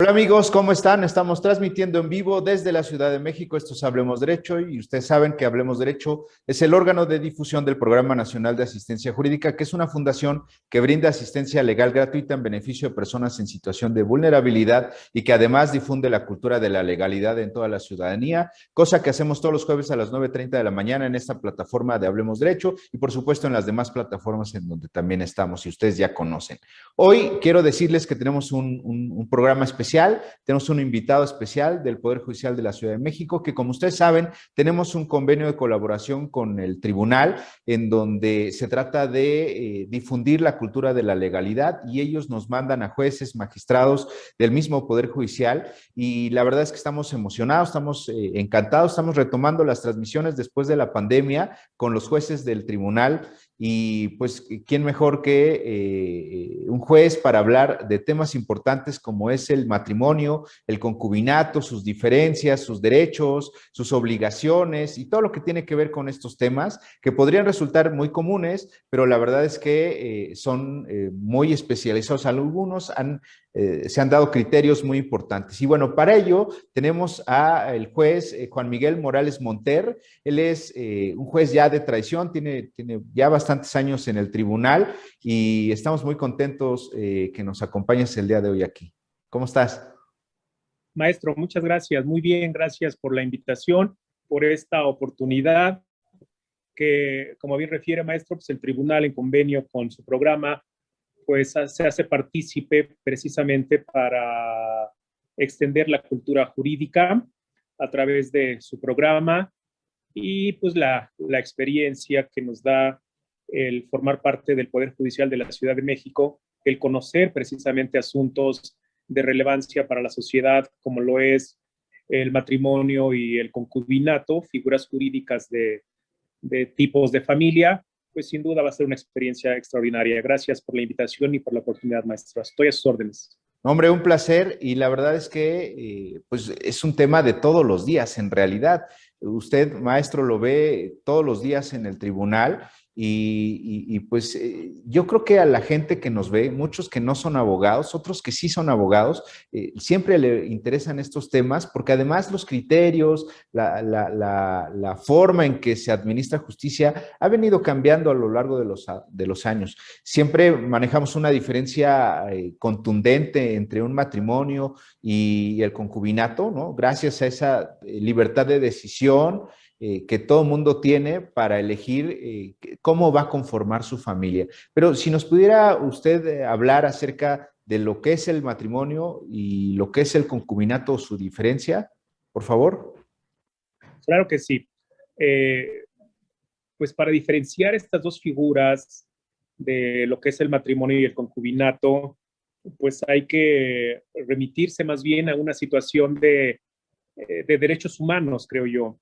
Hola amigos, ¿cómo están? Estamos transmitiendo en vivo desde la Ciudad de México. Esto es Hablemos Derecho y ustedes saben que Hablemos Derecho es el órgano de difusión del Programa Nacional de Asistencia Jurídica, que es una fundación que brinda asistencia legal gratuita en beneficio de personas en situación de vulnerabilidad y que además difunde la cultura de la legalidad en toda la ciudadanía, cosa que hacemos todos los jueves a las 9:30 de la mañana en esta plataforma de Hablemos Derecho y por supuesto en las demás plataformas en donde también estamos y ustedes ya conocen. Hoy quiero decirles que tenemos un programa especial, tenemos un invitado especial del Poder Judicial de la Ciudad de México, que como ustedes saben, tenemos un convenio de colaboración con el tribunal en donde se trata de difundir la cultura de la legalidad y ellos nos mandan a jueces, magistrados del mismo Poder Judicial y la verdad es que estamos emocionados, estamos encantados, estamos retomando las transmisiones después de la pandemia con los jueces del tribunal y pues, ¿quién mejor que un juez para hablar de temas importantes como es el matrimonio, el concubinato, sus diferencias, sus derechos, sus obligaciones y todo lo que tiene que ver con estos temas que podrían resultar muy comunes, pero la verdad es que son muy especializados. Algunos se han dado criterios muy importantes. Y bueno, para ello tenemos al juez Juan Miguel Morales Monter. Él es un juez ya de tradición, tiene ya bastantes años en el tribunal y estamos muy contentos que nos acompañes el día de hoy aquí. ¿Cómo estás? Maestro, muchas gracias. Muy bien, gracias por la invitación, por esta oportunidad que, como bien refiere, maestro, pues el tribunal en convenio con su programa, pues se hace partícipe precisamente para extender la cultura jurídica a través de su programa y pues la experiencia que nos da el formar parte del Poder Judicial de la Ciudad de México, el conocer precisamente asuntos de relevancia para la sociedad, como lo es el matrimonio y el concubinato, figuras jurídicas de tipos de familia, pues sin duda va a ser una experiencia extraordinaria. Gracias por la invitación y por la oportunidad, maestro. Estoy a sus órdenes. Hombre, un placer y la verdad es que pues es un tema de todos los días en realidad. Usted, maestro, lo ve todos los días en el tribunal pues yo creo que a la gente que nos ve, muchos que no son abogados, otros que sí son abogados, siempre le interesan estos temas porque además los criterios, la forma en que se administra justicia ha venido cambiando a lo largo de los años. Siempre manejamos una diferencia contundente entre un matrimonio y el concubinato, ¿no? Gracias a esa libertad de decisión que todo mundo tiene para elegir cómo va a conformar su familia. Pero si nos pudiera usted hablar acerca de lo que es el matrimonio y lo que es el concubinato, su diferencia, por favor. Claro que sí. Pues para diferenciar estas dos figuras de lo que es el matrimonio y el concubinato, pues hay que remitirse más bien a una situación de derechos humanos, creo yo.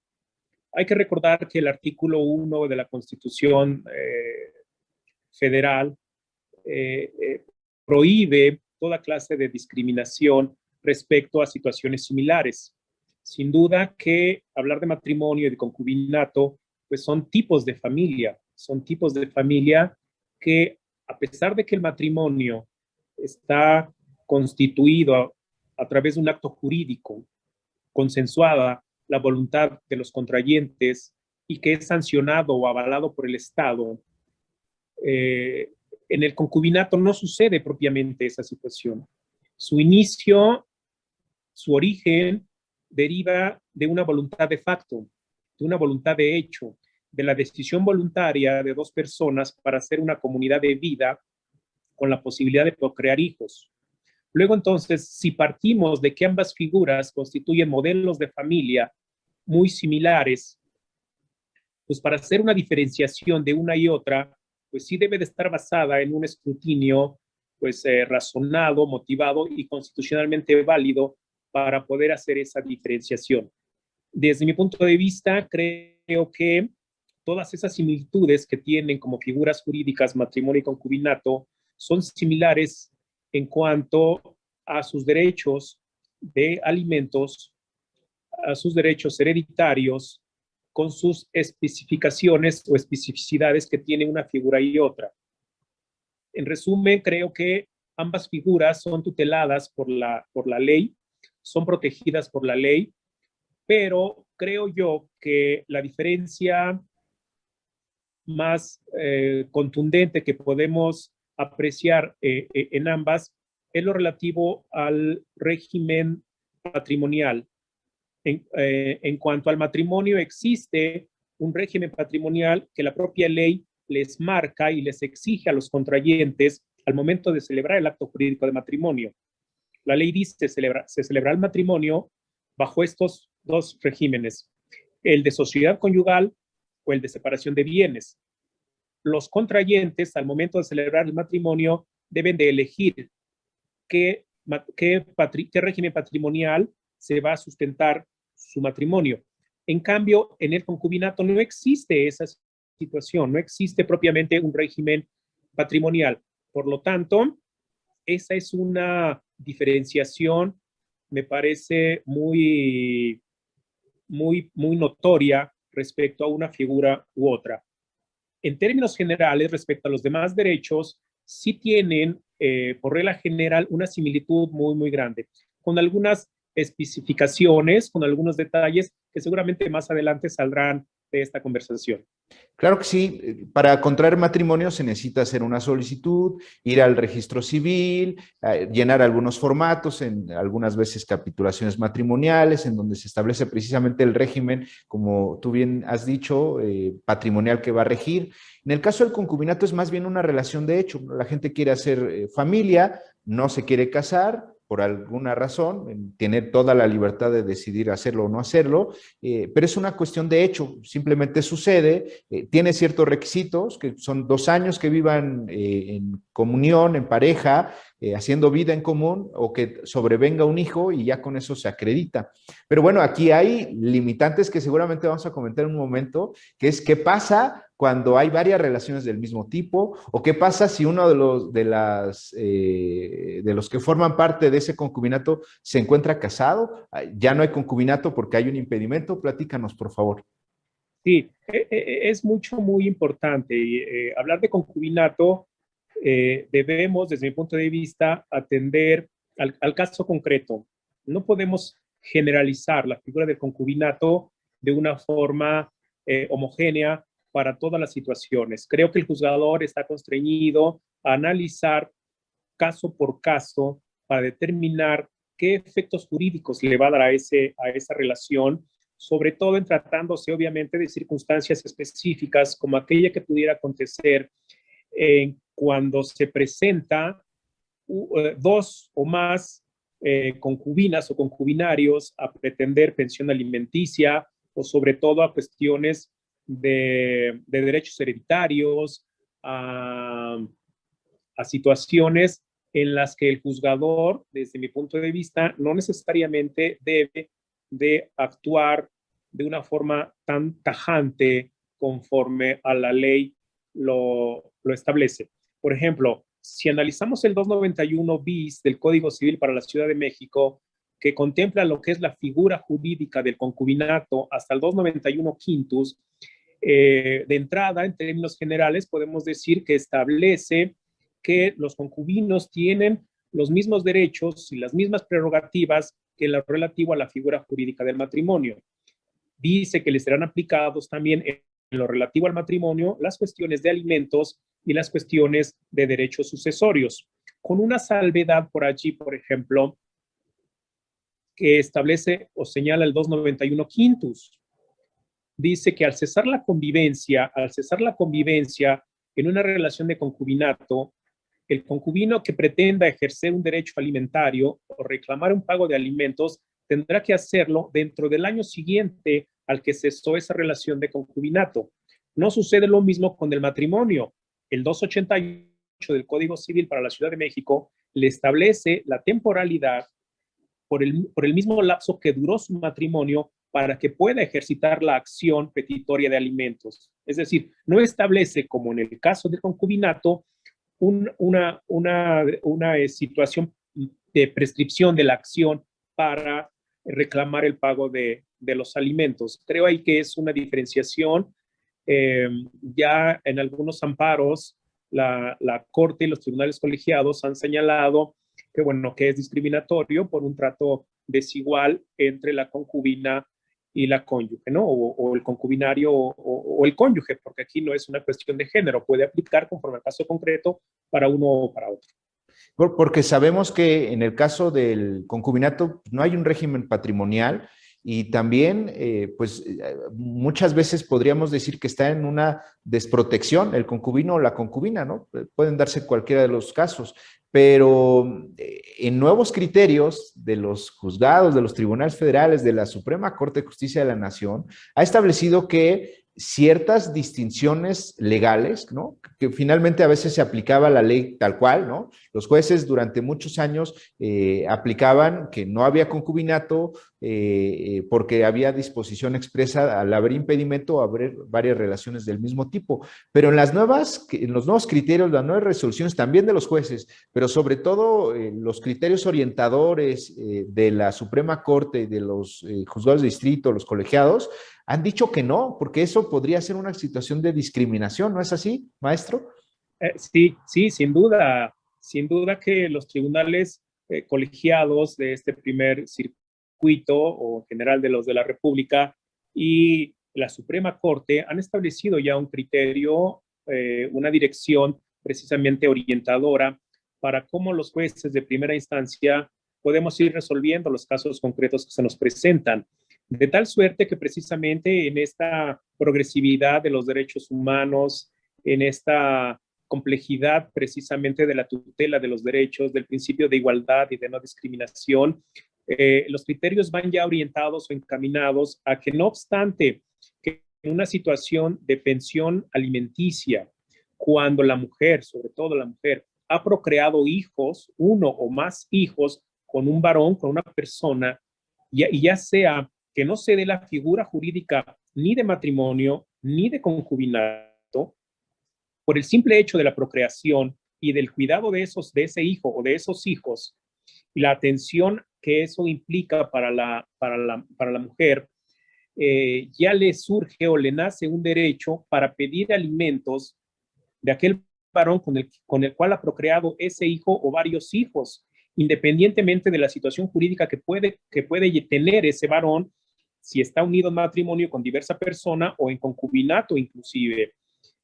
Hay que recordar que el artículo 1 de la Constitución Federal prohíbe toda clase de discriminación respecto a situaciones similares. Sin duda que hablar de matrimonio y de concubinato, pues son tipos de familia que a pesar de que el matrimonio está constituido a través de un acto jurídico, consensuada la voluntad de los contrayentes y que es sancionado o avalado por el Estado, en el concubinato no sucede propiamente esa situación. Su inicio, su origen, deriva de una voluntad de facto, de una voluntad de hecho, de la decisión voluntaria de dos personas para hacer una comunidad de vida con la posibilidad de procrear hijos. Luego, entonces, si partimos de que ambas figuras constituyen modelos de familia muy similares, pues para hacer una diferenciación de una y otra, pues sí debe de estar basada en un escrutinio pues razonado, motivado y constitucionalmente válido para poder hacer esa diferenciación. Desde mi punto de vista, creo que todas esas similitudes que tienen como figuras jurídicas matrimonio y concubinato son similares en cuanto a sus derechos de alimentos, a sus derechos hereditarios, con sus especificaciones o especificidades que tiene una figura y otra. En resumen, creo que ambas figuras son tuteladas por la ley, son protegidas por la ley, pero creo yo que la diferencia más contundente que podemos apreciar en ambas es lo relativo al régimen patrimonial. En cuanto al matrimonio, existe un régimen patrimonial que la propia ley les marca y les exige a los contrayentes al momento de celebrar el acto jurídico de matrimonio. La ley dice se celebra el matrimonio bajo estos dos regímenes, el de sociedad conyugal o el de separación de bienes. Los contrayentes, al momento de celebrar el matrimonio, deben de elegir qué régimen patrimonial se va a sustentar su matrimonio. En cambio, en el concubinato no existe esa situación, no existe propiamente un régimen patrimonial. Por lo tanto, esa es una diferenciación, me parece muy notoria respecto a una figura u otra. En términos generales, respecto a los demás derechos, sí tienen, por regla general, una similitud muy grande, con algunas especificaciones, con algunos detalles que seguramente más adelante saldrán de esta conversación. Claro que sí, para contraer matrimonio se necesita hacer una solicitud, ir al registro civil, llenar algunos formatos, en algunas veces capitulaciones matrimoniales, en donde se establece precisamente el régimen, como tú bien has dicho, patrimonial que va a regir. En el caso del concubinato es más bien una relación de hecho. La gente quiere hacer familia, no se quiere casar, por alguna razón, tiene toda la libertad de decidir hacerlo o no hacerlo, pero es una cuestión de hecho, simplemente sucede, tiene ciertos requisitos, que son 2 años que vivan en comunión, en pareja, haciendo vida en común, o que sobrevenga un hijo y ya con eso se acredita. Pero bueno, aquí hay limitantes que seguramente vamos a comentar en un momento, que es qué pasa cuando hay varias relaciones del mismo tipo, o qué pasa si uno de los que forman parte de ese concubinato se encuentra casado, ya no hay concubinato porque hay un impedimento. Platícanos, por favor. Sí, es muy importante. Hablar de concubinato, debemos, desde mi punto de vista, atender al caso concreto. No podemos generalizar la figura del concubinato de una forma homogénea para todas las situaciones. Creo que el juzgador está constreñido a analizar caso por caso para determinar qué efectos jurídicos le va a dar a esa relación, sobre todo en tratándose obviamente de circunstancias específicas como aquella que pudiera acontecer cuando se presenta 2 o más concubinas o concubinarios a pretender pensión alimenticia, o sobre todo a cuestiones de derechos hereditarios, a situaciones en las que el juzgador, desde mi punto de vista, no necesariamente debe de actuar de una forma tan tajante conforme a la ley lo establece. Por ejemplo, si analizamos el 291 bis del Código Civil para la Ciudad de México, que contempla lo que es la figura jurídica del concubinato, hasta el 291 quintus, de entrada, en términos generales, podemos decir que establece que los concubinos tienen los mismos derechos y las mismas prerrogativas que lo relativo a la figura jurídica del matrimonio. Dice que les serán aplicados también en lo relativo al matrimonio las cuestiones de alimentos y las cuestiones de derechos sucesorios, con una salvedad por allí, por ejemplo, que establece o señala el 291 quintus. Dice que al cesar la convivencia en una relación de concubinato, el concubino que pretenda ejercer un derecho alimentario o reclamar un pago de alimentos tendrá que hacerlo dentro del año siguiente al que cesó esa relación de concubinato. No sucede lo mismo con el matrimonio. El 288 del Código Civil para la Ciudad de México le establece la temporalidad por el mismo lapso que duró su matrimonio para que pueda ejercitar la acción petitoria de alimentos. Es decir, no establece, como en el caso del concubinato, una situación de prescripción de la acción para reclamar el pago de los alimentos. Creo ahí que es una diferenciación. Ya en algunos amparos la Corte y los tribunales colegiados han señalado que, bueno, que es discriminatorio por un trato desigual entre la concubina y la cónyuge, ¿no? O el concubinario o el cónyuge, porque aquí no es una cuestión de género, puede aplicar conforme al caso concreto para uno o para otro. Porque sabemos que en el caso del concubinato no hay un régimen patrimonial y también, muchas veces podríamos decir que está en una desprotección el concubino o la concubina, ¿no? Pueden darse cualquiera de los casos, pero en nuevos criterios de los juzgados, de los tribunales federales, de la Suprema Corte de Justicia de la Nación, ha establecido que ciertas distinciones legales, ¿no? Que finalmente a veces se aplicaba la ley tal cual, ¿no? Los jueces durante muchos años aplicaban que no había concubinato porque había disposición expresa al haber impedimento o haber varias relaciones del mismo tipo. Pero en los nuevos criterios, las nuevas resoluciones también de los jueces, pero sobre todo los criterios orientadores de la Suprema Corte y de los juzgados de distrito, los colegiados, han dicho que no, porque eso podría ser una situación de discriminación, ¿no es así, maestro? Sí, sí, sin duda que los tribunales colegiados de este primer circuito o en general de los de la República y la Suprema Corte han establecido ya un criterio, una dirección precisamente orientadora para cómo los jueces de primera instancia podemos ir resolviendo los casos concretos que se nos presentan. De tal suerte que precisamente en esta progresividad de los derechos humanos, en esta complejidad precisamente de la tutela de los derechos, del principio de igualdad y de no discriminación, los criterios van ya orientados o encaminados a que no obstante que en una situación de pensión alimenticia, cuando la mujer, sobre todo la mujer, ha procreado hijos, uno o más hijos con un varón, con una persona, y ya sea que no se dé la figura jurídica ni de matrimonio ni de concubinato, por el simple hecho de la procreación y del cuidado de ese hijo o de esos hijos, y la atención que eso implica para la mujer, ya le surge o le nace un derecho para pedir alimentos de aquel varón con el cual ha procreado ese hijo o varios hijos, independientemente de la situación jurídica que puede tener ese varón, si está unido en matrimonio con diversa persona o en concubinato inclusive.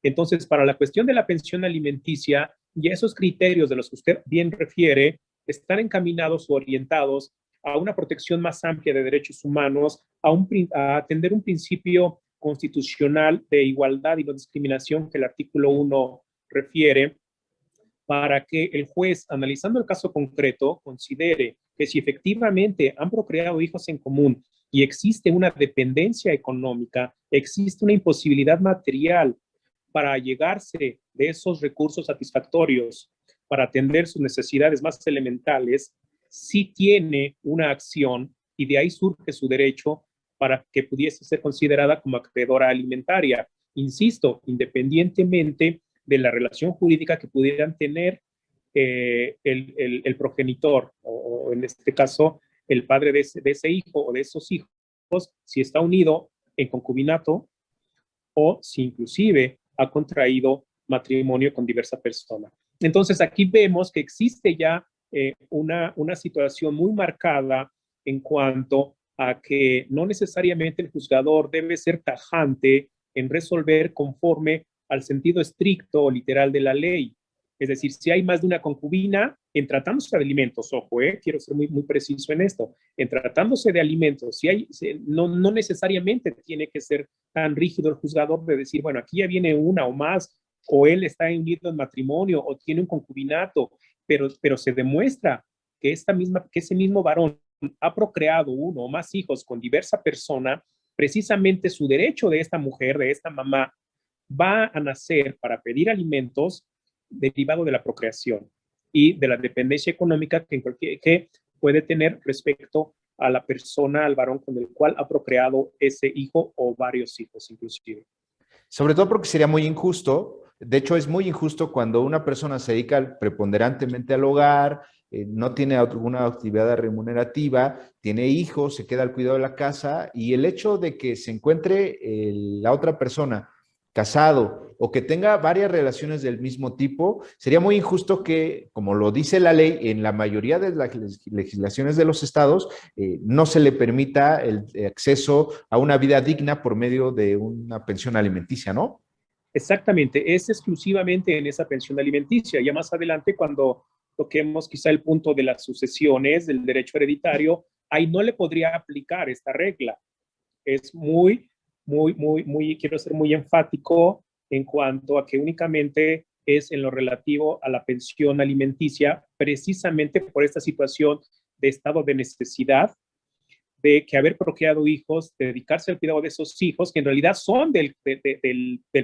Entonces, para la cuestión de la pensión alimenticia, ya esos criterios de los que usted bien refiere están encaminados o orientados a una protección más amplia de derechos humanos, a atender un principio constitucional de igualdad y no discriminación que el artículo 1 refiere, para que el juez, analizando el caso concreto, considere que si efectivamente han procreado hijos en común y existe una dependencia económica, existe una imposibilidad material para llegarse de esos recursos satisfactorios para atender sus necesidades más elementales, sí tiene una acción y de ahí surge su derecho para que pudiese ser considerada como acreedora alimentaria. Insisto, independientemente de la relación jurídica que pudieran tener el progenitor, o en este caso, el padre de ese hijo o de esos hijos, si está unido en concubinato o si inclusive ha contraído matrimonio con diversa persona. Entonces, aquí vemos que existe ya una situación muy marcada en cuanto a que no necesariamente el juzgador debe ser tajante en resolver conforme al sentido estricto o literal de la ley. Es decir, si hay más de una concubina, en tratándose de alimentos, ojo, quiero ser muy, muy preciso en esto, en tratándose de alimentos, no necesariamente tiene que ser tan rígido el juzgador de decir, bueno, aquí ya viene una o más, o él está unido en matrimonio, o tiene un concubinato, pero se demuestra que ese mismo varón ha procreado uno o más hijos con diversa persona, precisamente su derecho de esta mujer, de esta mamá, va a nacer para pedir alimentos derivado de la procreación y de la dependencia económica que puede tener respecto a la persona, al varón con el cual ha procreado ese hijo o varios hijos inclusive. Sobre todo porque sería muy injusto. De hecho, es muy injusto cuando una persona se dedica preponderantemente al hogar, no tiene alguna actividad remunerativa, tiene hijos, se queda al cuidado de la casa y el hecho de que se encuentre la otra persona casado o que tenga varias relaciones del mismo tipo, sería muy injusto que, como lo dice la ley, en la mayoría de las legislaciones de los estados, no se le permita el acceso a una vida digna por medio de una pensión alimenticia, ¿no? Exactamente, es exclusivamente en esa pensión alimenticia. Ya más adelante, cuando toquemos quizá el punto de las sucesiones, del derecho hereditario, ahí no le podría aplicar esta regla. Es quiero ser muy enfático en cuanto a que únicamente es en lo relativo a la pensión alimenticia, precisamente por esta situación de estado de necesidad, de que haber procreado hijos, de dedicarse al cuidado de esos hijos, que en realidad son del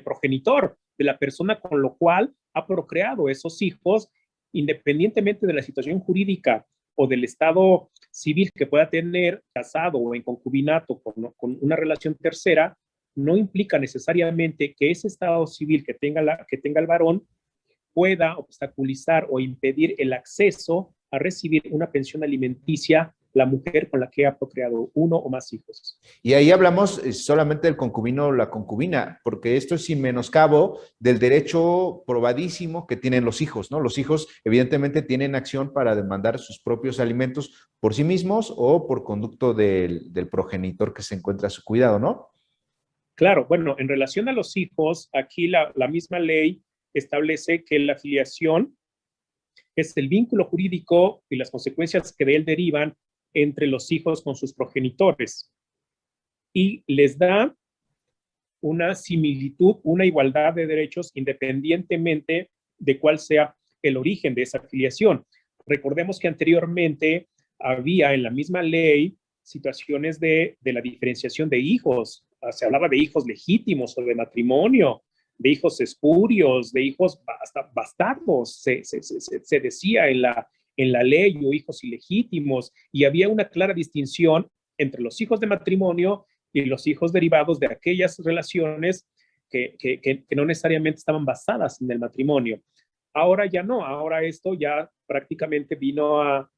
progenitor, de la persona con lo cual ha procreado esos hijos, independientemente de la situación jurídica o del estado civil que pueda tener casado o en concubinato con una relación tercera, no implica necesariamente que ese estado civil que tenga el varón pueda obstaculizar o impedir el acceso a recibir una pensión alimenticia la mujer con la que ha procreado uno o más hijos. Y ahí hablamos solamente del concubino o la concubina, porque esto es sin menoscabo del derecho probadísimo que tienen los hijos, ¿no? Los hijos evidentemente tienen acción para demandar sus propios alimentos por sí mismos o por conducto del progenitor que se encuentra a su cuidado, ¿no? Claro, bueno, en relación a los hijos, aquí la misma ley establece que la filiación es el vínculo jurídico y las consecuencias que de él derivan entre los hijos con sus progenitores y les da una similitud, una igualdad de derechos independientemente de cuál sea el origen de esa filiación. Recordemos que anteriormente había en la misma ley situaciones de la diferenciación de hijos. Se hablaba de hijos legítimos o de matrimonio, de hijos espurios, de hijos hasta bastardos, se decía en la ley, o hijos ilegítimos, y había una clara distinción entre los hijos de matrimonio y los hijos derivados de aquellas relaciones que no necesariamente estaban basadas en el matrimonio. Ahora ya no, ahora esto ya prácticamente vino a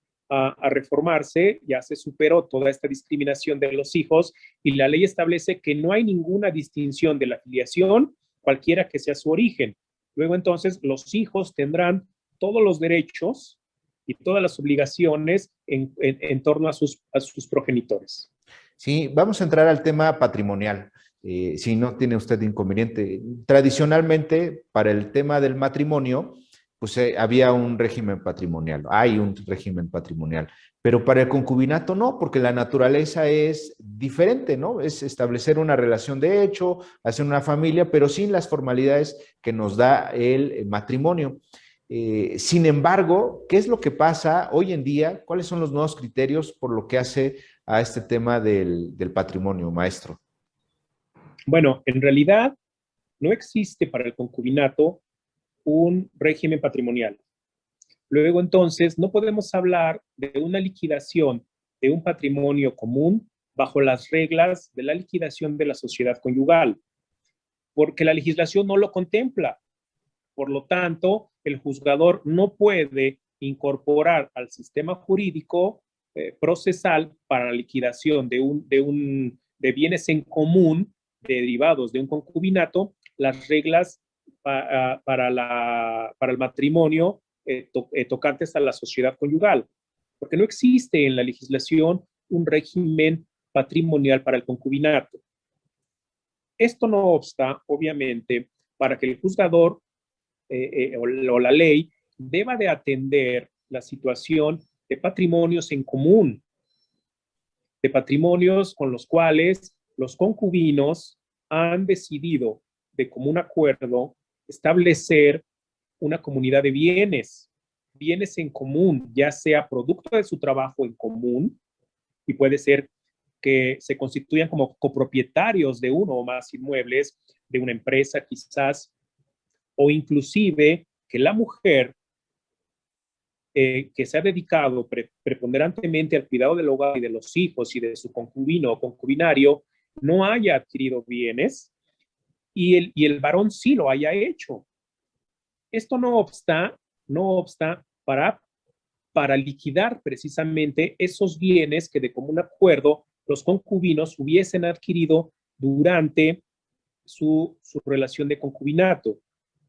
reformarse, ya se superó toda esta discriminación de los hijos y la ley establece que no hay ninguna distinción de la filiación, cualquiera que sea su origen. Luego entonces los hijos tendrán todos los derechos y todas las obligaciones en torno a sus progenitores. Sí, vamos a entrar al tema patrimonial. Si no tiene usted inconveniente. Tradicionalmente, para el tema del matrimonio, pues había un régimen patrimonial, hay un régimen patrimonial, pero para el concubinato no, porque la naturaleza es diferente, ¿no? Es establecer una relación de hecho, hacer una familia, pero sin las formalidades que nos da el matrimonio. Sin embargo, ¿qué es lo que pasa hoy en día? ¿Cuáles son los nuevos criterios por lo que hace a este tema del patrimonio, maestro? Bueno, en realidad no existe para el concubinato un régimen patrimonial. Luego, entonces, no podemos hablar de una liquidación de un patrimonio común bajo las reglas de la liquidación de la sociedad conyugal, porque la legislación no lo contempla. Por lo tanto, el juzgador no puede incorporar al sistema jurídico procesal para la liquidación de bienes en común derivados de un concubinato las reglas para el matrimonio tocantes a la sociedad conyugal, porque no existe en la legislación un régimen patrimonial para el concubinato. Esto no obsta, obviamente, para que el juzgador o la ley deba de atender la situación de patrimonios en común, de patrimonios con los cuales los concubinos han decidido de común acuerdo establecer una comunidad de bienes, bienes en común, ya sea producto de su trabajo en común, y puede ser que se constituyan como copropietarios de uno o más inmuebles de una empresa quizás, o inclusive que la mujer que se ha dedicado preponderantemente al cuidado del hogar y de los hijos y de su concubino o concubinario no haya adquirido bienes y el varón sí lo haya hecho. Esto no obsta para liquidar precisamente esos bienes que de común acuerdo los concubinos hubiesen adquirido durante su relación de concubinato,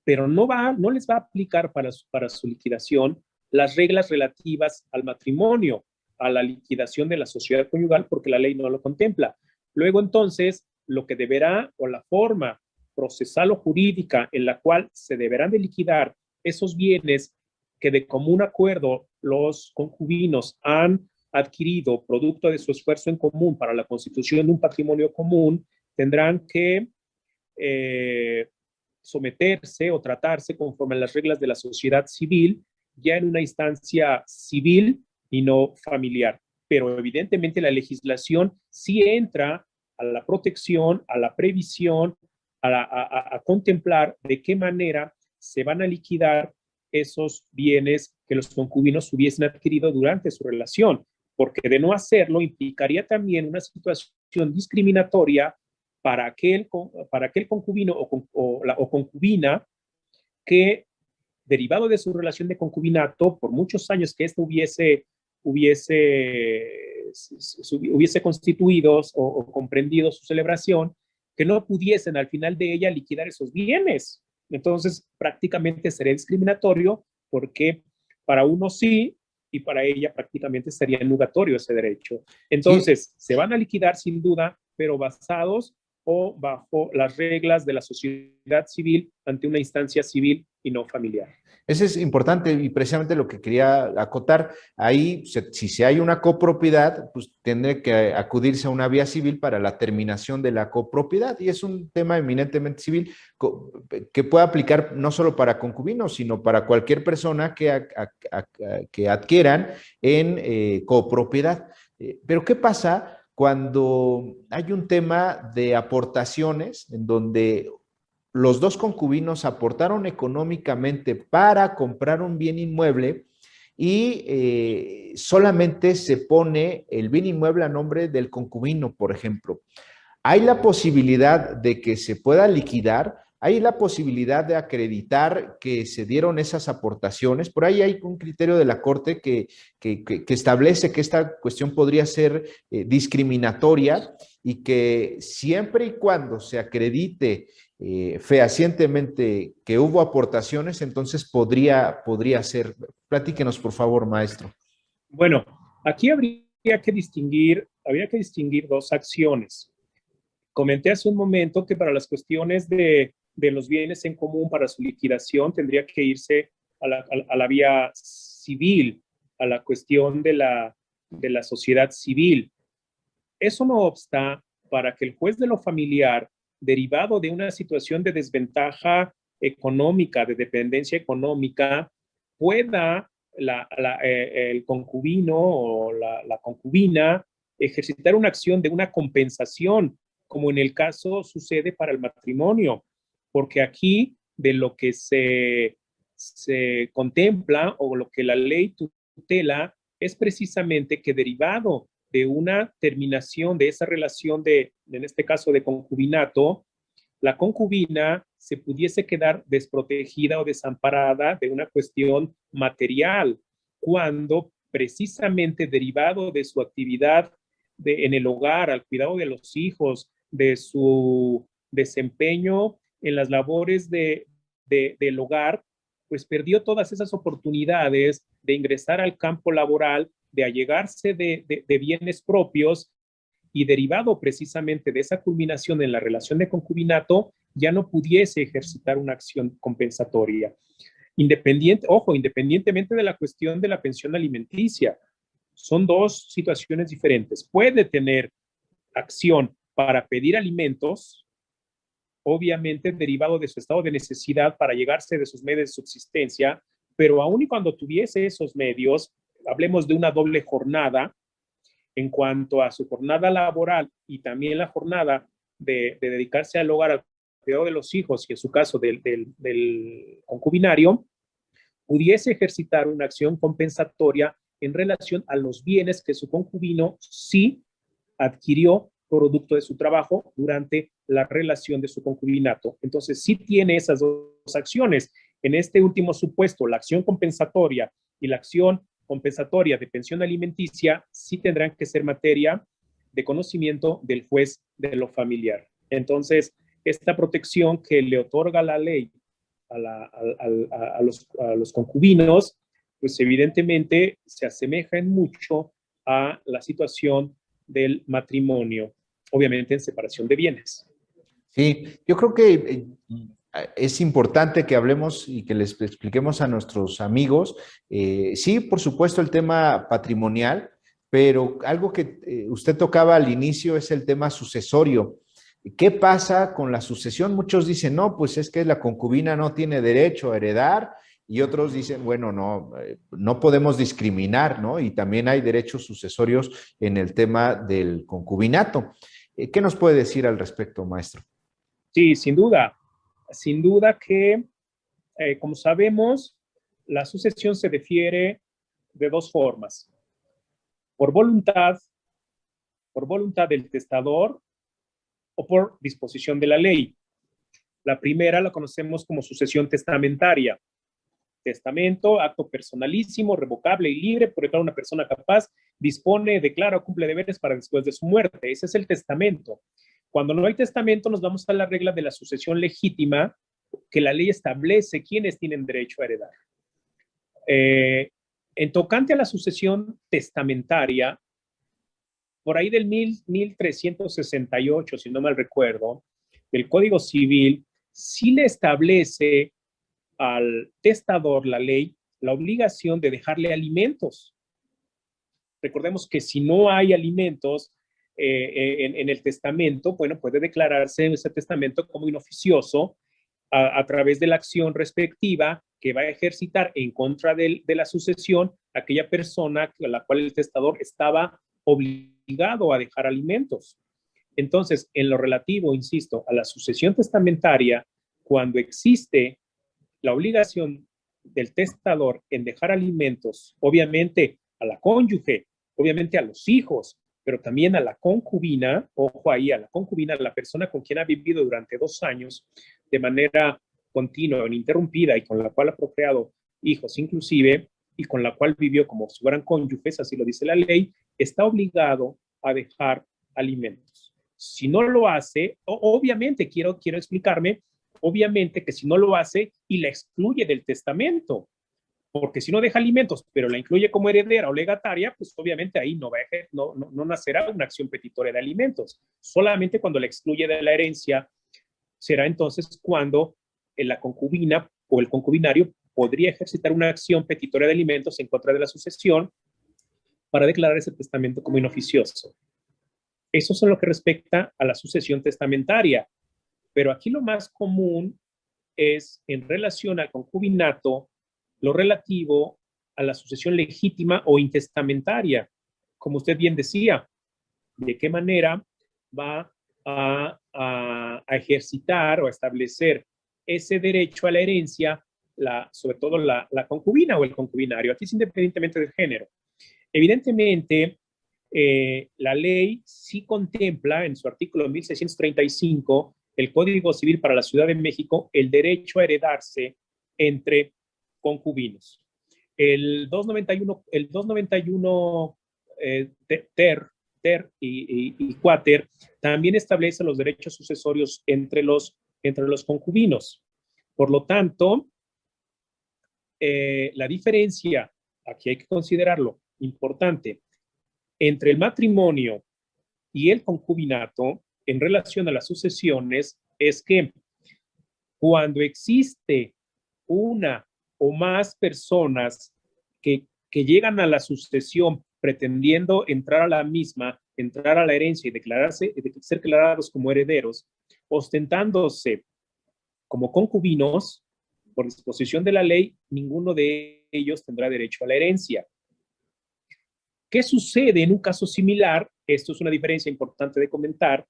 pero no les va a aplicar para su liquidación las reglas relativas al matrimonio, a la liquidación de la sociedad conyugal, porque la ley no lo contempla. Luego, entonces, lo que deberá, o la forma procesal o jurídica en la cual se deberán de liquidar esos bienes que de común acuerdo los concubinos han adquirido producto de su esfuerzo en común para la constitución de un patrimonio común, tendrán que someterse o tratarse conforme a las reglas de la sociedad civil, ya en una instancia civil y no familiar. Pero evidentemente la legislación sí entra a la protección, a la previsión, a contemplar de qué manera se van a liquidar esos bienes que los concubinos hubiesen adquirido durante su relación, porque de no hacerlo implicaría también una situación discriminatoria para aquel concubino o concubina que, derivado de su relación de concubinato, por muchos años que éste hubiese constituido o comprendido su celebración, que no pudiesen al final de ella liquidar esos bienes. Entonces, prácticamente sería discriminatorio porque para uno sí y para ella prácticamente sería nugatorio ese derecho. Entonces, sí, se van a liquidar sin duda, pero basados o bajo las reglas de la sociedad civil ante una instancia civil y no familiar. Eso es importante y precisamente lo que quería acotar. Ahí, si hay una copropiedad, pues tendré que acudirse a una vía civil para la terminación de la copropiedad, y es un tema eminentemente civil que puede aplicar no solo para concubinos, sino para cualquier persona que adquieran en copropiedad. Pero ¿qué pasa cuando hay un tema de aportaciones en donde los dos concubinos aportaron económicamente para comprar un bien inmueble y solamente se pone el bien inmueble a nombre del concubino, por ejemplo? Hay la posibilidad de que se pueda liquidar, hay la posibilidad de acreditar que se dieron esas aportaciones. Por ahí hay un criterio de la Corte que establece que esta cuestión podría ser discriminatoria y que siempre y cuando se acredite fehacientemente que hubo aportaciones, entonces podría ser. Platíquenos, por favor, maestro. Bueno, aquí habría que distinguir dos acciones. Comenté hace un momento que para las cuestiones de los bienes en común para su liquidación tendría que irse a la vía civil, a la cuestión de la sociedad civil. Eso no obsta para que el juez de lo familiar, derivado de una situación de desventaja económica, de dependencia económica, pueda el concubino o la concubina ejercitar una acción de una compensación, como en el caso sucede para el matrimonio, porque aquí de lo que se contempla o lo que la ley tutela es precisamente que, derivado de una terminación de esa relación en este caso de concubinato, la concubina se pudiese quedar desprotegida o desamparada de una cuestión material, cuando precisamente derivado de su actividad en el hogar, al cuidado de los hijos, de su desempeño en las labores del hogar, pues perdió todas esas oportunidades de ingresar al campo laboral, de allegarse de bienes propios, y derivado precisamente de esa culminación en la relación de concubinato, ya no pudiese ejercitar una acción compensatoria. Independientemente de la cuestión de la pensión alimenticia, son dos situaciones diferentes. Puede tener acción para pedir alimentos, obviamente derivado de su estado de necesidad para llegarse de sus medios de subsistencia, pero aun y cuando tuviese esos medios, hablemos de una doble jornada, en cuanto a su jornada laboral y también la jornada de dedicarse al hogar, al cuidado de los hijos y en su caso del concubinario, pudiese ejercitar una acción compensatoria en relación a los bienes que su concubino sí adquirió producto de su trabajo durante la relación de su concubinato. Entonces, sí tiene esas dos acciones. En este último supuesto, la acción compensatoria y la acción compensatoria de pensión alimenticia sí tendrán que ser materia de conocimiento del juez de lo familiar. Entonces, esta protección que le otorga la ley a los concubinos, pues evidentemente se asemeja en mucho a la situación del matrimonio, obviamente en separación de bienes. Sí, yo creo que es importante que hablemos y que les expliquemos a nuestros amigos, sí, por supuesto, el tema patrimonial, pero algo que usted tocaba al inicio es el tema sucesorio. ¿Qué pasa con la sucesión? Muchos dicen, no, pues es que la concubina no tiene derecho a heredar, y otros dicen, bueno, no, no podemos discriminar, ¿no? Y también hay derechos sucesorios en el tema del concubinato. ¿Qué nos puede decir al respecto, maestro? Sí, sin duda. Sin duda que, como sabemos, la sucesión se difiere de dos formas. Por voluntad del testador o por disposición de la ley. La primera la conocemos como sucesión testamentaria. Testamento, acto personalísimo, revocable y libre por el cual una persona capaz dispone, declara o cumple deberes para después de su muerte. Ese es el testamento. Cuando no hay testamento, nos vamos a la regla de la sucesión legítima, que la ley establece quiénes tienen derecho a heredar. En tocante a la sucesión testamentaria, por ahí del 1368, si no mal recuerdo, el Código Civil sí le establece al testador, la ley, la obligación de dejarle alimentos. Recordemos que si no hay alimentos en el testamento, bueno, puede declararse ese testamento como inoficioso a través de la acción respectiva que va a ejercitar en contra de la sucesión aquella persona a la cual el testador estaba obligado a dejar alimentos. Entonces, en lo relativo, insisto, a la sucesión testamentaria, cuando existe la obligación del testador en dejar alimentos, obviamente a la cónyuge, obviamente a los hijos, pero también a la concubina, ojo ahí, a la concubina, a la persona con quien ha vivido durante 2 años de manera continua, ininterrumpida y con la cual ha procreado hijos inclusive, y con la cual vivió como su gran cónyuge, así lo dice la ley, está obligado a dejar alimentos. Si no lo hace, obviamente quiero explicarme, obviamente que si no lo hace y la excluye del testamento, porque si no deja alimentos, pero la incluye como heredera o legataria, pues obviamente ahí no nacerá una acción petitoria de alimentos. Solamente cuando la excluye de la herencia será entonces cuando la concubina o el concubinario podría ejercitar una acción petitoria de alimentos en contra de la sucesión para declarar ese testamento como inoficioso. Eso es en lo que respecta a la sucesión testamentaria. Pero aquí lo más común es en relación al concubinato, lo relativo a la sucesión legítima o intestamentaria. Como usted bien decía, de qué manera va a ejercitar o a establecer ese derecho a la herencia, sobre todo la concubina o el concubinario. Aquí es independientemente del género. Evidentemente, la ley sí contempla en su artículo 1635, el Código Civil para la Ciudad de México, el derecho a heredarse entre concubinos. El 291 ter y quater también establece los derechos sucesorios entre los concubinos. Por lo tanto, la diferencia, aquí hay que considerarlo, importante, entre el matrimonio y el concubinato en relación a las sucesiones es que cuando existe una o más personas que llegan a la sucesión pretendiendo entrar a la misma, entrar a la herencia y ser declarados como herederos, ostentándose como concubinos, por disposición de la ley, ninguno de ellos tendrá derecho a la herencia. ¿Qué sucede en un caso similar? Esto es una diferencia importante de comentar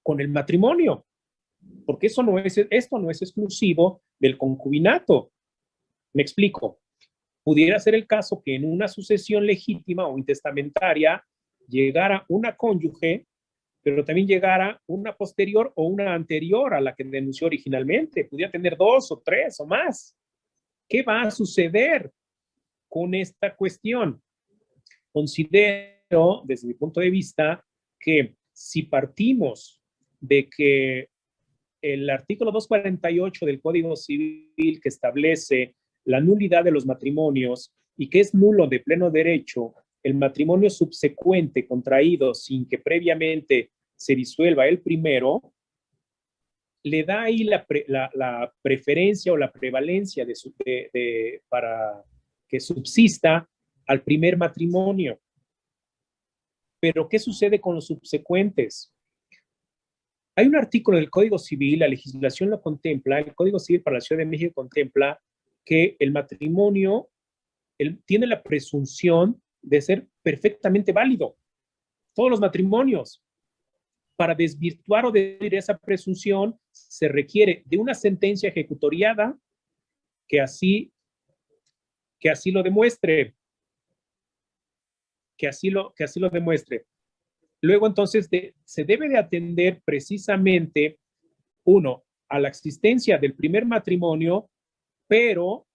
con el matrimonio, porque esto no es exclusivo del concubinato. Me explico. Pudiera ser el caso que en una sucesión legítima o intestamentaria llegara una cónyuge, pero también llegara una posterior o una anterior a la que denunció originalmente. Pudiera tener 2 o 3 o más. ¿Qué va a suceder con esta cuestión? Considero, desde mi punto de vista, que si partimos de que el artículo 248 del Código Civil, que establece la nulidad de los matrimonios y que es nulo de pleno derecho el matrimonio subsecuente contraído sin que previamente se disuelva el primero, le da ahí la preferencia o la prevalencia para que subsista al primer matrimonio. Pero, ¿qué sucede con los subsecuentes? Hay un artículo del Código Civil, la legislación lo contempla, el Código Civil para la Ciudad de México contempla que el matrimonio tiene la presunción de ser perfectamente válido. Todos los matrimonios. Para desvirtuar o desvirtuar esa presunción, se requiere de una sentencia ejecutoriada que así lo demuestre. Que así lo demuestre. Luego, entonces, se debe de atender precisamente, uno, a la existencia del primer matrimonio, pero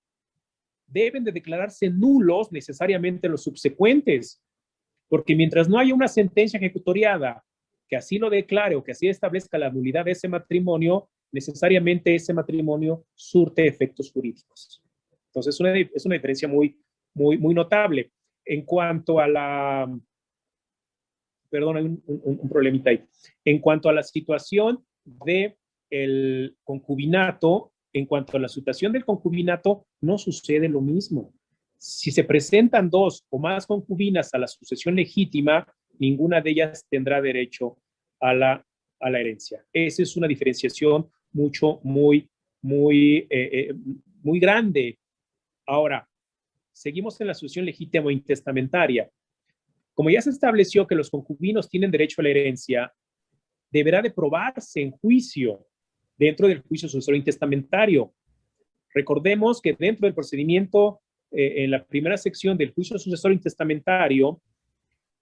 deben de declararse nulos necesariamente los subsecuentes, porque mientras no haya una sentencia ejecutoriada que así lo declare o que así establezca la nulidad de ese matrimonio, necesariamente ese matrimonio surte efectos jurídicos. Entonces, es una diferencia muy, muy, muy notable. En cuanto a la... Perdón, hay un problemita ahí. En cuanto a la situación del concubinato, en cuanto a la situación del concubinato, no sucede lo mismo. Si se presentan dos o más concubinas a la sucesión legítima, ninguna de ellas tendrá derecho a la herencia. Esa es una diferenciación muy grande. Ahora, seguimos en la sucesión legítima o intestamentaria. Como ya se estableció que los concubinos tienen derecho a la herencia, deberá de probarse en juicio, dentro del juicio sucesorio intestamentario. Recordemos que dentro del procedimiento, en la primera sección del juicio sucesorio intestamentario,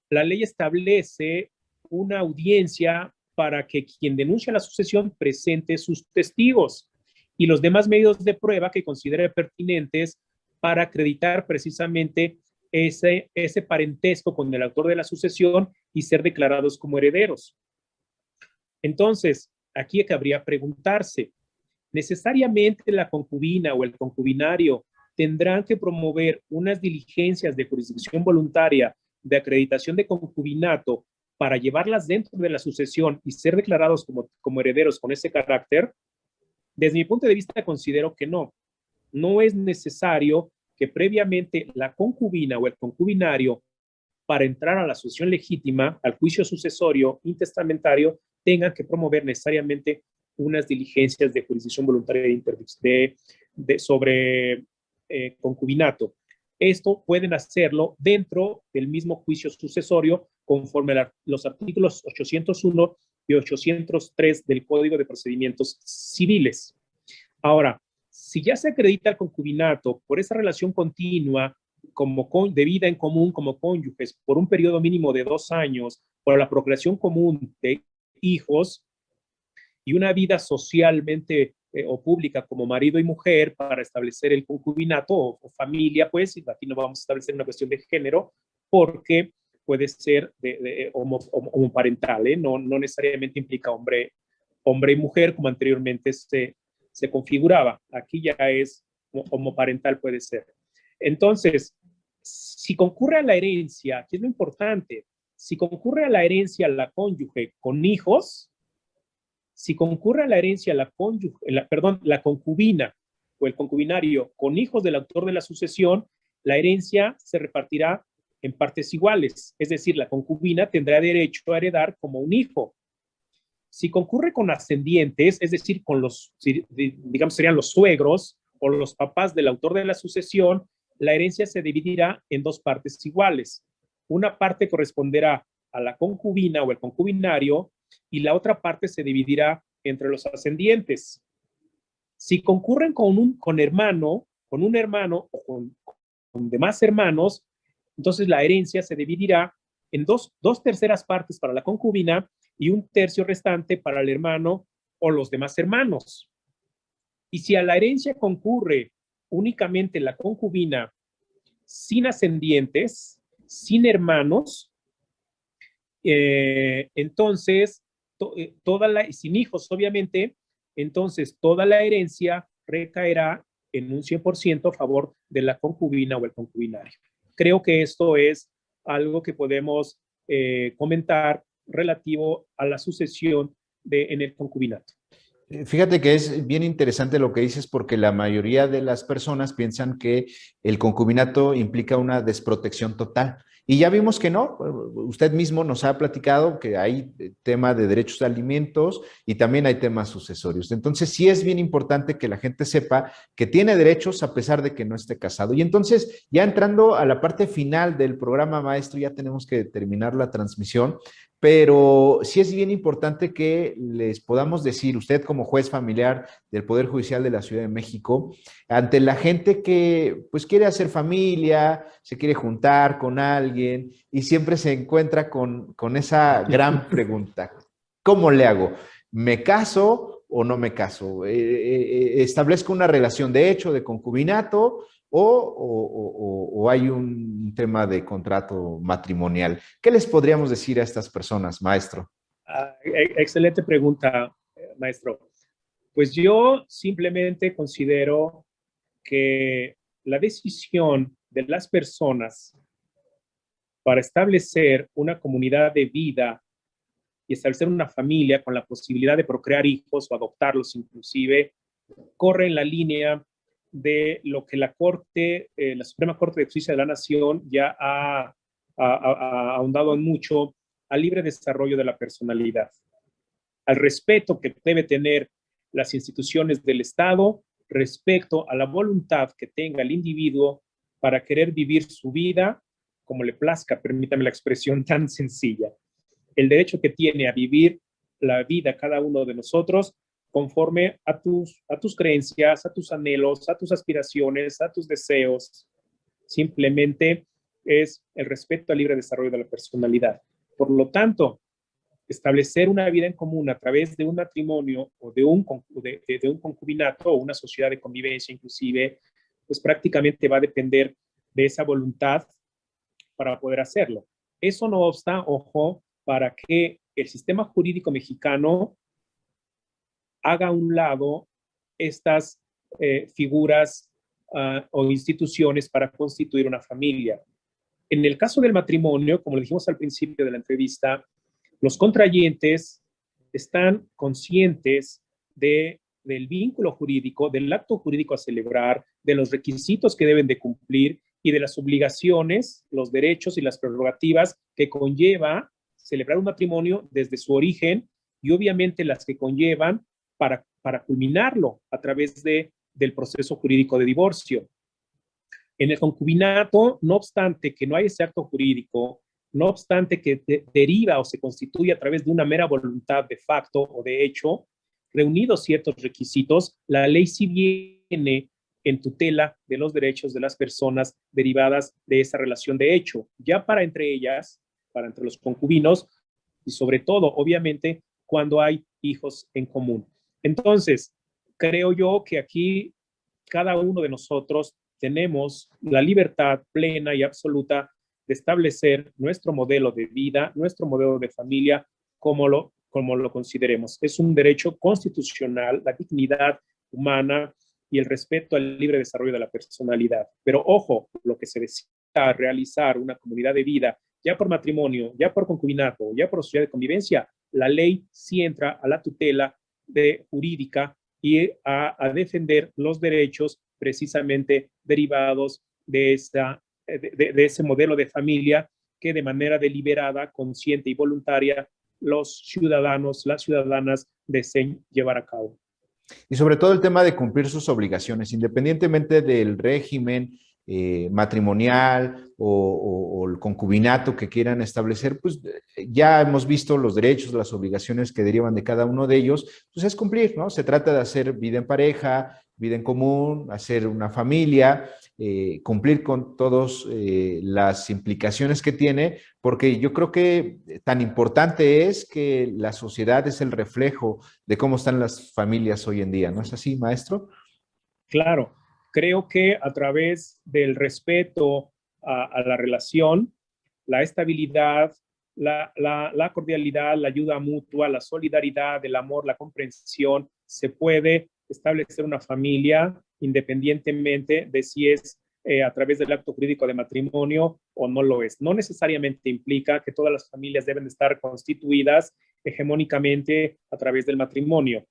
la ley establece una audiencia para que quien denuncia la sucesión presente sus testigos y los demás medios de prueba que considere pertinentes para acreditar precisamente ese parentesco con el autor de la sucesión y ser declarados como herederos. Entonces, aquí cabría preguntarse, ¿necesariamente la concubina o el concubinario tendrán que promover unas diligencias de jurisdicción voluntaria de acreditación de concubinato para llevarlas dentro de la sucesión y ser declarados como herederos con ese carácter? Desde mi punto de vista, considero que no. No es necesario que previamente la concubina o el concubinario, para entrar a la sucesión legítima, al juicio sucesorio intestamentario, tengan que promover necesariamente unas diligencias de jurisdicción voluntaria sobre concubinato. Esto pueden hacerlo dentro del mismo juicio sucesorio conforme a los artículos 801 y 803 del Código de Procedimientos Civiles. Ahora, si ya se acredita el concubinato por esa relación continua de vida en común como cónyuges por un periodo mínimo de 2 años, por la procreación común de hijos y una vida socialmente o pública como marido y mujer para establecer el concubinato o familia, pues, y aquí no vamos a establecer una cuestión de género, porque puede ser homoparental, no necesariamente implica hombre y mujer como anteriormente se configuraba. Aquí ya es homoparental, puede ser. Entonces, si concurre a la herencia, aquí es lo importante, si concurre a la herencia la cónyuge con hijos, si concurre a la herencia la concubina o el concubinario con hijos del autor de la sucesión, la herencia se repartirá en partes iguales, es decir, la concubina tendrá derecho a heredar como un hijo. Si concurre con ascendientes, es decir, con digamos, serían los suegros o los papás del autor de la sucesión, la herencia se dividirá en 2 partes iguales. Una parte corresponderá a la concubina o el concubinario y la otra parte se dividirá entre los ascendientes. Si concurren con un hermano o con demás hermanos, entonces la herencia se dividirá en dos terceras partes para la concubina y 1/3 restante para el hermano o los demás hermanos. Y si a la herencia concurre únicamente la concubina sin ascendientes, sin hermanos, entonces, sin hijos, obviamente, entonces toda la herencia recaerá en un 100% a favor de la concubina o el concubinario. Creo que esto es algo que podemos comentar relativo a la sucesión en el concubinato. Fíjate que es bien interesante lo que dices porque la mayoría de las personas piensan que el concubinato implica una desprotección total. Y ya vimos que no. Usted mismo nos ha platicado que hay tema de derechos de alimentos y también hay temas sucesorios. Entonces sí es bien importante que la gente sepa que tiene derechos a pesar de que no esté casado. Y entonces ya entrando a la parte final del programa, maestro, ya tenemos que terminar la transmisión. Pero sí es bien importante que les podamos decir, usted como juez familiar del Poder Judicial de la Ciudad de México, ante la gente que pues quiere hacer familia, se quiere juntar con alguien y siempre se encuentra con esa gran pregunta, ¿cómo le hago? ¿Me caso o no me caso? ¿Establezco una relación de hecho, de concubinato? O hay un tema de contrato matrimonial. ¿Qué les podríamos decir a estas personas, maestro? Excelente pregunta, maestro. Pues yo simplemente considero que la decisión de las personas para establecer una comunidad de vida y establecer una familia con la posibilidad de procrear hijos o adoptarlos inclusive, corre en la línea de lo que la Suprema Corte de Justicia de la Nación ya ha ahondado en mucho al libre desarrollo de la personalidad, al respeto que debe tener las instituciones del Estado respecto a la voluntad que tenga el individuo para querer vivir su vida como le plazca, permítame la expresión tan sencilla. El derecho que tiene a vivir la vida cada uno de nosotros conforme a tus creencias, a tus anhelos, a tus aspiraciones, a tus deseos. Simplemente es el respeto al libre desarrollo de la personalidad. Por lo tanto, establecer una vida en común a través de un matrimonio o de un concubinato o una sociedad de convivencia inclusive, pues prácticamente va a depender de esa voluntad para poder hacerlo. Eso no obsta, ojo, para que el sistema jurídico mexicano haga a un lado estas figuras o instituciones para constituir una familia. En el caso del matrimonio, como le dijimos al principio de la entrevista, los contrayentes están conscientes del vínculo jurídico, del acto jurídico a celebrar, de los requisitos que deben de cumplir y de las obligaciones, los derechos y las prerrogativas que conlleva celebrar un matrimonio desde su origen y obviamente las que conllevan para culminarlo a través del proceso jurídico de divorcio. En el concubinato, no obstante que no hay ese acto jurídico, no obstante que deriva o se constituye a través de una mera voluntad de facto o de hecho, reunidos ciertos requisitos, la ley sí viene en tutela de los derechos de las personas derivadas de esa relación de hecho, ya para entre ellas, para entre los concubinos y sobre todo, obviamente, cuando hay hijos en común. Entonces, creo yo que aquí cada uno de nosotros tenemos la libertad plena y absoluta de establecer nuestro modelo de vida, nuestro modelo de familia, como lo consideremos. Es un derecho constitucional, la dignidad humana y el respeto al libre desarrollo de la personalidad. Pero ojo, lo que se decida realizar una comunidad de vida, ya por matrimonio, ya por concubinato, ya por sociedad de convivencia, la ley sí entra a la tutela jurídica y a defender los derechos precisamente derivados de ese modelo de familia que de manera deliberada, consciente y voluntaria los ciudadanos, las ciudadanas deseen llevar a cabo. Y sobre todo el tema de cumplir sus obligaciones, independientemente del régimen matrimonial o el concubinato que quieran establecer, pues ya hemos visto los derechos, las obligaciones que derivan de cada uno de ellos, pues es cumplir, ¿no? Se trata de hacer vida en pareja, vida en común, hacer una familia, cumplir con todas las implicaciones que tiene, porque yo creo que tan importante es que la sociedad es el reflejo de cómo están las familias hoy en día, ¿no es así, maestro? Claro, creo que a través del respeto a la relación, la estabilidad la cordialidad, la ayuda mutua, la solidaridad, el amor, la comprensión, se puede establecer una familia independientemente de si es a través del acto jurídico de matrimonio o no lo es. No necesariamente implica que todas las familias deben estar constituidas hegemónicamente a través del matrimonio.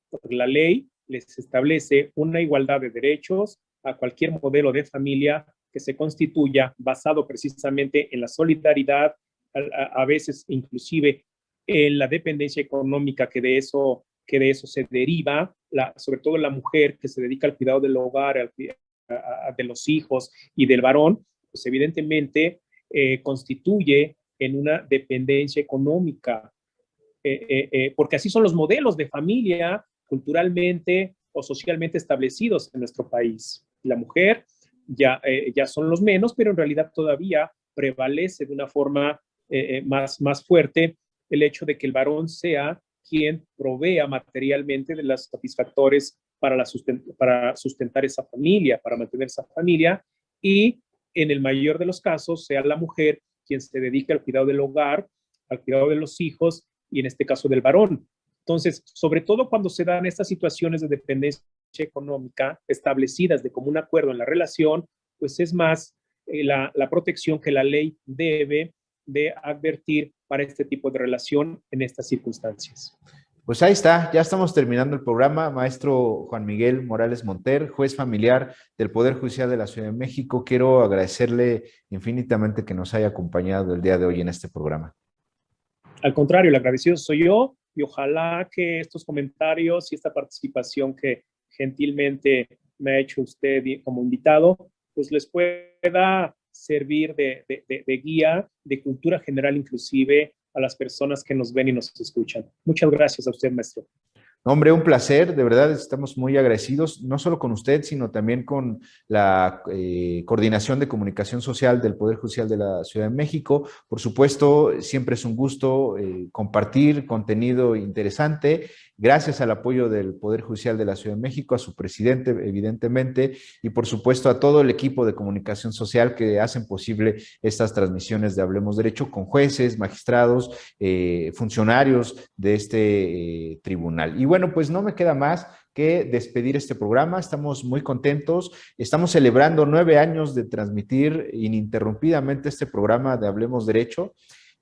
Porque la ley les establece una igualdad de derechos a cualquier modelo de familia que se constituya basado precisamente en la solidaridad, a veces inclusive en la dependencia económica que de eso se deriva, sobre todo la mujer que se dedica al cuidado del hogar, de los hijos y del varón, pues evidentemente constituye en una dependencia económica, porque así son los modelos de familia culturalmente o socialmente establecidos en nuestro país. La mujer ya son los menos, pero en realidad todavía prevalece de una forma más fuerte el hecho de que el varón sea quien provea materialmente de los satisfactores para sustentar esa familia, para mantener esa familia, y en el mayor de los casos sea la mujer quien se dedique al cuidado del hogar, al cuidado de los hijos y en este caso del varón. Entonces, sobre todo cuando se dan estas situaciones de dependencia económica establecidas de común acuerdo en la relación, pues es más la protección que la ley debe de advertir para este tipo de relación en estas circunstancias. Pues ahí está, ya estamos terminando el programa. Maestro Juan Miguel Morales Monter, juez familiar del Poder Judicial de la Ciudad de México, quiero agradecerle infinitamente que nos haya acompañado el día de hoy en este programa. Al contrario, el agradecido soy yo y ojalá que estos comentarios y esta participación que gentilmente me ha hecho usted como invitado, pues les pueda servir de guía, de cultura general inclusive a las personas que nos ven y nos escuchan. Muchas gracias a usted, maestro. Hombre, un placer, de verdad estamos muy agradecidos, no solo con usted, sino también con la Coordinación de Comunicación Social del Poder Judicial de la Ciudad de México. Por supuesto, siempre es un gusto compartir contenido interesante, gracias al apoyo del Poder Judicial de la Ciudad de México, a su presidente, evidentemente, y por supuesto a todo el equipo de comunicación social que hacen posible estas transmisiones de Hablemos Derecho con jueces, magistrados, funcionarios de este tribunal. Y bueno, pues no me queda más que despedir este programa. Estamos muy contentos. Estamos celebrando 9 años de transmitir ininterrumpidamente este programa de Hablemos Derecho.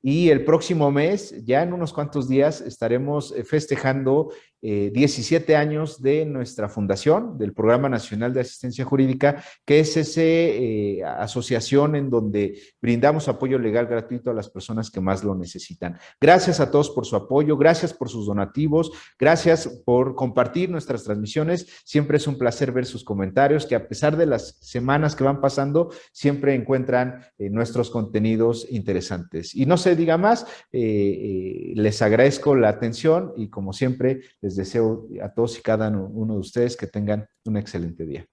Y el próximo mes, ya en unos cuantos días, estaremos festejando 17 años de nuestra fundación, del Programa Nacional de Asistencia Jurídica, que es esa asociación en donde brindamos apoyo legal gratuito a las personas que más lo necesitan. Gracias a todos por su apoyo, gracias por sus donativos, gracias por compartir nuestras transmisiones. Siempre es un placer ver sus comentarios, que a pesar de las semanas que van pasando, siempre encuentran nuestros contenidos interesantes. Y no se diga más, les agradezco la atención y como siempre les deseo a todos y cada uno de ustedes que tengan un excelente día.